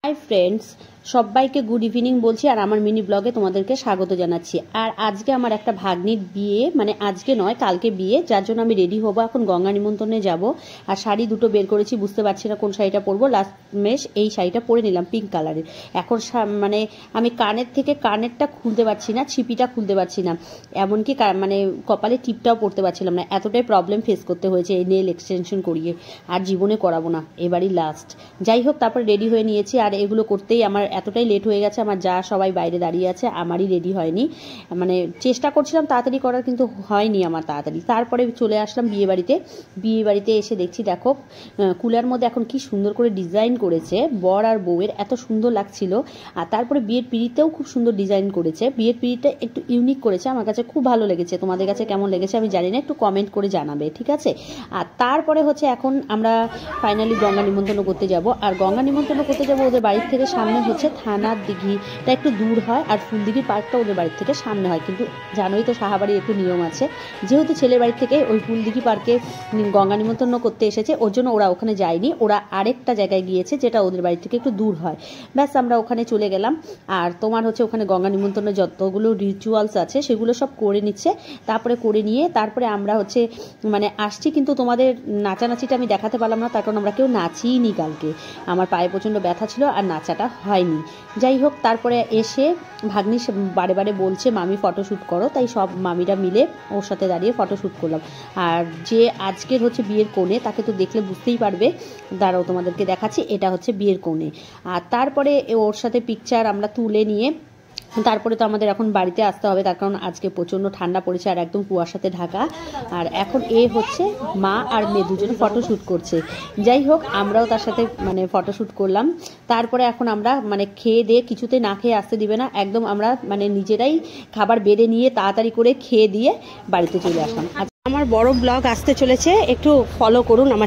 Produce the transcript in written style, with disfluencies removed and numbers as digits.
Hi friends সবাইকে good evening বলছি আর আমার মিনি ব্লগে তোমাদেরকে স্বাগত জানাচ্ছি। আর আজকে আমার একটা ভাগ্নির বিয়ে, মানে আজকে নয় কালকে বিয়ে, যার জন্য আমি রেডি হব, এখন গঙ্গা নিমন্ত্রণে যাব। আর শাড়ি দুটো বের করেছি, বুঝতে পারছি না কোন শাড়িটা পরবো। লাস্ট মেশ এই শাড়িটা পরে নিলাম পিঙ্ক কালারের। এখন মানে আমি কানের থেকে কানেরটা খুলতে পারছি না, ছিপিটা খুলতে পারছি না, এমনকি মানে কপালে টিপটাও পরতে পারছিলাম না। এতটাই প্রবলেম ফেস করতে হয়েছে এই নেল এক্সটেনশন করিয়ে। আর জীবনে করাবো না, এবারই লাস্ট। যাই হোক, তারপর রেডি হয়ে নিয়েছি। আর এগুলো করতেই আমার এতটাই লেট হয়ে গেছে। আমার যা সবাই বাইরে দাঁড়িয়ে আছে, আমারই রেডি হয়নি। মানে চেষ্টা করছিলাম তাড়াতাড়ি করার, কিন্তু হয়নি আমার তাড়াতাড়ি। তারপরে চলে আসলাম বিয়ে বাড়িতে। বিয়ে বাড়িতে এসে দেখছি, দেখো কুলার মধ্যে এখন কি সুন্দর করে ডিজাইন করেছে, বর আর বউয়ের এত সুন্দর লাগছিল। আর তারপরে বিয়ের পিঁড়িতেও খুব সুন্দর ডিজাইন করেছে। বিয়ের পিঁড়িটা একটু ইউনিক করেছে, আমার কাছে খুব ভালো লেগেছে। তোমাদের কাছে কেমন লেগেছে আমি জানি না, একটু কমেন্ট করে জানাবে, ঠিক আছে? আর তারপরে হচ্ছে এখন আমরা ফাইনালি গঙ্গা নিমন্ত্রণ করতে যাব। আর গঙ্গা নিমন্ত্রণ করতে যাব ওদের বাড়ির থেকে সামনে হচ্ছে থানার দিঘিটা, একটু দূর হয়। আর ফুলদিঘির পার্কটা ওদের বাড়ির থেকে সামনে হয়, কিন্তু জানোই তো সাহাবাড়ির একটু নিয়ম আছে। যেহেতু ছেলের বাড়ির থেকে ওই ফুলদিঘি পার্কে গঙ্গা নিমন্ত্রণ করতে এসেছে, ওর জন্য ওরা ওখানে যায়নি, ওরা আরেকটা জায়গায় গিয়েছে যেটা ওদের বাড়ি থেকে একটু দূর হয়। ব্যাস আমরা ওখানে চলে গেলাম। আর তোমার হচ্ছে ওখানে গঙ্গা নিমন্ত্রণের যতগুলো রিচুয়ালস আছে সেগুলো সব করে নিচ্ছে। তারপরে করে নিয়ে তারপরে আমরা হচ্ছে মানে আসছি, কিন্তু তোমাদের নাচানাচিটা আমি দেখাতে পারলাম না, তার কারণ আমরা কেউ নাচিনি কালকে। আমার পায়ে প্রচণ্ড ব্যথা ছিল আর নাচাটা হয়নি। যাই হোক, তারপরে এসে ভাগ্নি বারে বারে বলছে মামি ফটোশ্যুট করো, তাই সব মামিরা মিলে ওর সাথে দাঁড়িয়ে ফটোশ্যুট করলাম। আর যে আজকের হচ্ছে বিয়ের কোণে, তাকে তো দেখলে বুঝতেই পারবে, দাঁড়াও তোমাদেরকে দেখাচ্ছি, এটা হচ্ছে বিয়ের কোণে। আর তারপরে ওর সাথে পিকচার আমরা তুলে নিয়ে তারপরে তো আমাদের এখন বাড়িতে আসতে হবে, তার কারণ আজকে প্রচণ্ড ঠান্ডা পড়েছে আর একদম কুয়াশাতে ঢাকা। আর এখন হচ্ছে মা আর মেয়ে দুজনে ফটোশ্যুট করছে। যাই হোক, আমরাও তার সাথে মানে ফটোশ্যুট করলাম। তারপরে এখন আমরা মানে খেয়ে দিয়ে, কিছুতে না খেয়ে আসতে দিবে না, একদম আমরা মানে নিজেরাই খাবার বেড়ে নিয়ে তাড়াতাড়ি করে খেয়ে দিয়ে বাড়িতে চলে আসলাম। আমার বড় ব্লগ আসতে চলেছে, একটু ফলো করুন আমার।